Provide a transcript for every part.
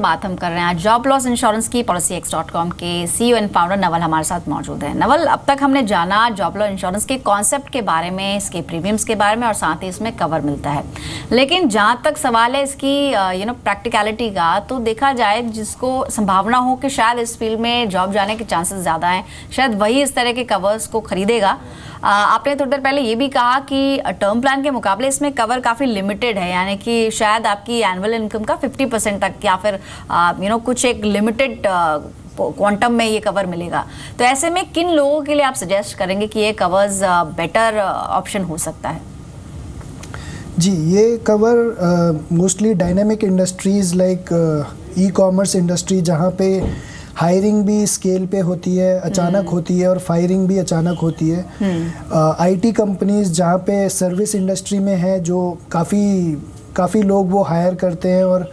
बात हम कर रहे हैं आज जॉब लॉस इंश्योरेंस की। policyx.com के CEO एंड फाउंडर नवल हमारे साथ मौजूद है। नवल, अब तक हमने जाना जॉब लॉस इंश्योरेंस के कॉन्सेप्ट के बारे में, इसके प्रीमियम्स के बारे में और साथ ही इसमें कवर मिलता है। लेकिन जहाँ तक सवाल है इसकी प्रैक्टिकलिटी का, तो देखा जाए जिसको संभावना हो कि शायद इस फील्ड में जॉब जाने के चांसेस ज़्यादा हैं, शायद वही इस तरह के कवर्स को खरीदेगा। आपने थोड़ी देर पहले ये भी कहा कि टर्म प्लान के मुकाबले इसमें कवर काफ़ी लिमिटेड है, यानी कि शायद आपकी एनुअल इनकम का 50% तक या फिर कुछ एक लिमिटेड क्वांटम में ये कवर मिलेगा। तो ऐसे में किन लोगों के लिए आप सजेस्ट करेंगे कि ये कवर्स बेटर ऑप्शन हो सकता है? जी, ये cover mostly dynamic industries like e-commerce industry, जहाँ पे हायरिंग भी स्केल पे होती है, अचानक होती है, और फायरिंग भी अचानक होती है। आईटी कंपनीज जहाँ पे सर्विस इंडस्ट्री में है, जो काफ़ी लोग वो हायर करते हैं, और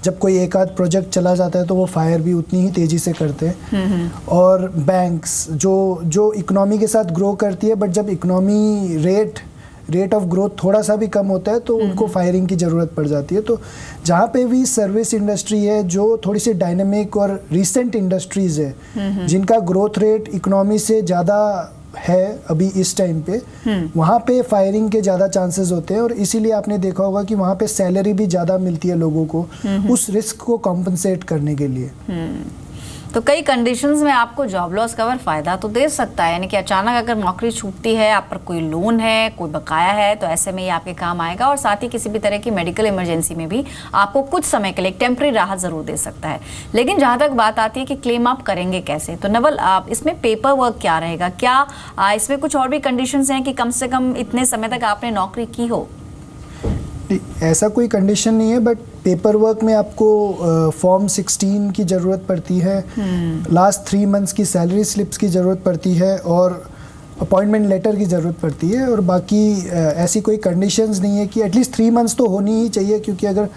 जब कोई एक आध प्रोजेक्ट चला जाता है तो वो फायर भी उतनी ही तेज़ी से करते हैं। और बैंक्स जो इकोनॉमी के साथ ग्रो करती है, बट जब इकोनॉमी रेट ऑफ ग्रोथ थोड़ा सा भी कम होता है तो उनको फायरिंग की ज़रूरत पड़ जाती है। तो जहाँ पे भी सर्विस इंडस्ट्री है, जो थोड़ी सी डायनेमिक और रिसेंट इंडस्ट्रीज़ है, जिनका ग्रोथ रेट इकोनॉमी से ज़्यादा है अभी इस टाइम पे, वहाँ पे फायरिंग के ज़्यादा चांसेस होते हैं। और इसीलिए आपने देखा होगा कि वहाँ पे सैलरी भी ज़्यादा मिलती है लोगों को उस रिस्क को कॉम्पनसेट करने के लिए। तो कई कंडीशंस में आपको जॉब लॉस कवर फ़ायदा तो दे सकता है, यानी कि अचानक अगर नौकरी छूटती है, आप पर कोई लोन है, कोई बकाया है, तो ऐसे में ये आपके काम आएगा। और साथ ही किसी भी तरह की मेडिकल इमरजेंसी में भी आपको कुछ समय के लिए एक टेम्परेरी राहत ज़रूर दे सकता है। लेकिन जहाँ तक बात आती है कि क्लेम आप करेंगे कैसे, तो नवल, आप इसमें पेपर वर्क क्या रहेगा? क्या इसमें कुछ और भी कंडीशंस हैं कि कम से कम इतने समय तक आपने नौकरी की हो? ऐसा कोई कंडीशन नहीं है, बट पेपर वर्क में आपको फॉर्म 16 की ज़रूरत पड़ती है, लास्ट 3 मंथ्स की सैलरी स्लिप्स की ज़रूरत पड़ती है, और अपॉइंटमेंट लेटर की ज़रूरत पड़ती है। और बाकी ऐसी कोई कंडीशंस नहीं है कि एटलीस्ट 3 मंथ्स तो होनी ही चाहिए, क्योंकि अगर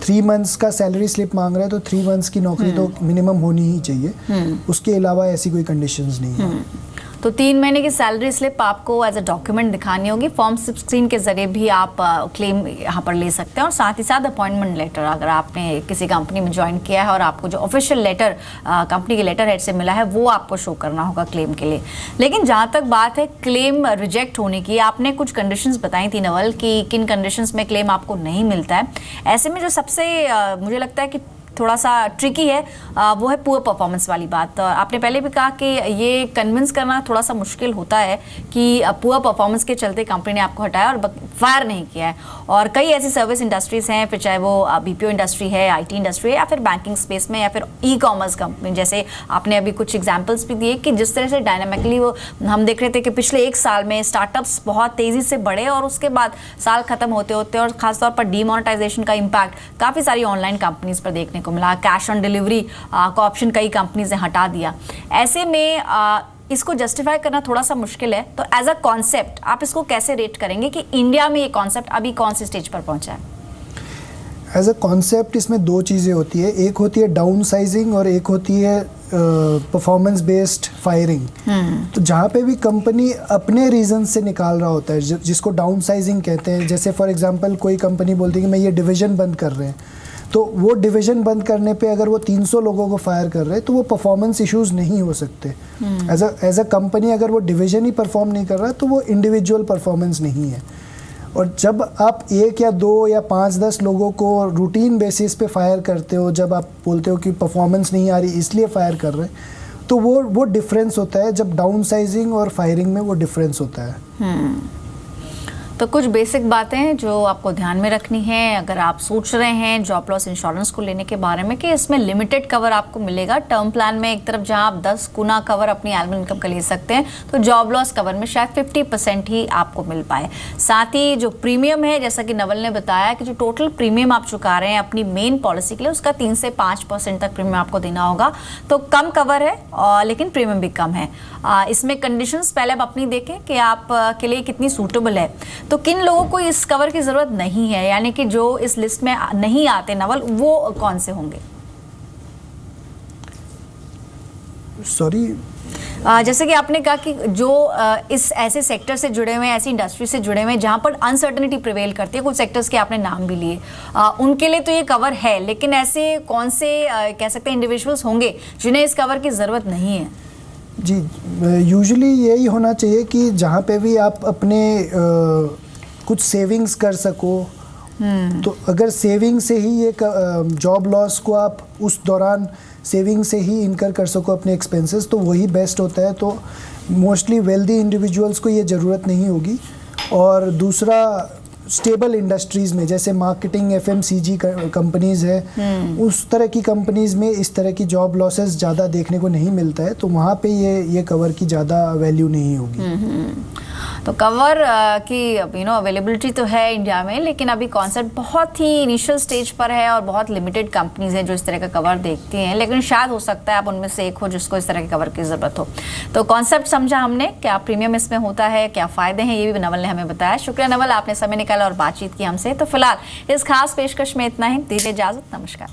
3 मंथ्स का सैलरी स्लिप मांग रहे हैं तो 3 मंथ्स की नौकरी तो मिनिमम होनी ही चाहिए। उसके अलावा ऐसी कोई कंडीशंस नहीं है। तो 3 महीने की सैलरी स्लिप आपको एज अ डॉक्यूमेंट दिखानी होगी। फॉर्म 16 के जरिए भी आप क्लेम यहाँ पर ले सकते हैं। और साथ ही साथ अपॉइंटमेंट लेटर, अगर आपने किसी कंपनी में ज्वाइन किया है और आपको जो ऑफिशियल लेटर कंपनी के लेटर हेड से मिला है, वो आपको शो करना होगा क्लेम के लिए। लेकिन जहाँ तक बात है क्लेम रिजेक्ट होने की, आपने कुछ कंडीशंस बताई थी नवल कि किन कंडीशंस में क्लेम आपको नहीं मिलता है। ऐसे में जो सबसे मुझे लगता है कि थोड़ा सा ट्रिकी है, वो है पुअर परफॉर्मेंस वाली बात। आपने पहले भी कहा कि ये कन्विंस करना थोड़ा सा मुश्किल होता है कि पुअर परफॉर्मेंस के चलते कंपनी ने आपको हटाया और फायर नहीं किया है। और कई ऐसी सर्विस इंडस्ट्रीज हैं, फिर चाहे वो बीपीओ इंडस्ट्री है, आईटी इंडस्ट्री है, या फिर बैंकिंग स्पेस में, या फिर ई कॉमर्स कंपनी, जैसे आपने अभी कुछ एग्जाम्पल्स भी दिए कि जिस तरह से डायनामिकली वो हम देख रहे थे कि पिछले 1 साल में स्टार्टअप्स बहुत तेज़ी से बढ़े, और उसके बाद साल ख़त्म होते होते और ख़ासतौर पर डीमोनेटाइजेशन का इम्पैक्ट काफ़ी सारी ऑनलाइन कंपनीज पर देखने को मिला। कैश ऑन डिलीवरी का ऑप्शन कई कंपनीज ने हटा दिया। ऐसे में इसको जस्टिफाई करना थोड़ा सा मुश्किल है। तो एज अ कॉन्सेप्ट आप इसको कैसे रेट करेंगे कि इंडिया में ये कॉन्सेप्ट अभी कौन सी स्टेज पर पहुंचा है? एज अ कॉन्सेप्ट इसमें 2 चीज़ें होती है, एक होती है डाउन साइजिंग और एक होती है परफॉर्मेंस बेस्ड फायरिंग। तो जहाँ पे भी कंपनी अपने रीजन से निकाल रहा होता है, जिसको डाउन साइजिंग कहते हैं, जैसे फॉर एग्जांपल कोई कंपनी बोलती है कि मैं ये डिवीजन बंद कर रहे हैं, तो वो डिवीजन बंद करने पे अगर वो 300 लोगों को फायर कर रहे हैं तो वो परफॉर्मेंस इश्यूज नहीं हो सकते। एज अ कंपनी अगर वो डिवीजन ही परफॉर्म नहीं कर रहा तो वो इंडिविजुअल परफॉर्मेंस नहीं है। और जब आप 1 या 2 या 5-10 लोगों को रूटीन बेसिस पे फायर करते हो, जब आप बोलते हो कि परफॉर्मेंस नहीं आ रही इसलिए फायर कर रहे हैं, तो वो डिफरेंस होता है। जब डाउन साइजिंग और फायरिंग में वो डिफरेंस होता है। तो कुछ बेसिक बातें जो आपको ध्यान में रखनी है अगर आप सोच रहे हैं जॉब लॉस इंश्योरेंस को लेने के बारे में, कि इसमें लिमिटेड कवर आपको मिलेगा। टर्म प्लान में एक तरफ जहां आप 10 गुना कवर अपनी एनुअल इनकम का ले सकते हैं, तो जॉब लॉस कवर में शायद 50% ही आपको मिल पाए। साथ ही जो प्रीमियम है, जैसा कि नवल ने बताया कि जो टोटल प्रीमियम आप चुका रहे हैं अपनी मेन पॉलिसी के लिए, उसका 3 से 5% तक प्रीमियम आपको देना होगा। तो कम कवर है लेकिन प्रीमियम भी कम है। इसमें कंडीशंस पहले आप अपनी देखें कि आप के लिए कितनी सूटेबल है। तो किन लोगों को इस कवर की ज़रूरत नहीं है, यानी कि जो इस लिस्ट में नहीं आते नवल, वो कौन से होंगे? सॉरी, जैसे कि आपने कहा कि जो इस ऐसे सेक्टर से जुड़े हुए हैं, ऐसी इंडस्ट्री से जुड़े हुए हैं जहां पर अनसर्टनिटी प्रिवेल करती है, कुछ सेक्टर्स के आपने नाम भी लिए, उनके लिए तो ये कवर है, लेकिन ऐसे कौन से कह सकते हैं इंडिविजुअल्स होंगे जिन्हें इस कवर की ज़रूरत नहीं है? जी, यूजुअली यही होना चाहिए कि जहाँ पे भी आप अपने कुछ सेविंग्स कर सको, तो अगर सेविंग से ही ये जॉब लॉस को आप उस दौरान सेविंग से ही इनकर कर सको अपने एक्सपेंसेस, तो वही बेस्ट होता है। तो मोस्टली वेल्दी इंडिविजुअल्स को ये ज़रूरत नहीं होगी। और दूसरा, स्टेबल इंडस्ट्रीज़ में जैसे मार्केटिंग, एफएमसीजी कंपनीज़ है, उस तरह की कंपनीज़ में इस तरह की जॉब लॉसेस ज़्यादा देखने को नहीं मिलता है, तो वहाँ पे ये कवर की ज़्यादा वैल्यू नहीं होगी। तो कवर की अवेलेबिलिटी तो है इंडिया में, लेकिन अभी कॉन्सेप्ट बहुत ही इनिशियल स्टेज पर है और बहुत लिमिटेड कंपनीज हैं जो इस तरह का कवर देखती हैं, लेकिन शायद हो सकता है आप उनमें से एक हो जिसको इस तरह के कवर की ज़रूरत हो। तो कॉन्सेप्ट समझा हमने, क्या प्रीमियम इसमें होता है, क्या फ़ायदे हैं, ये भी नवल ने हमें बताया। शुक्रिया नवल, आपने समय निकाला और बातचीत की हमसे। तो फिलहाल इस खास पेशकश में इतना ही, दीजिए इजाज़त, नमस्कार।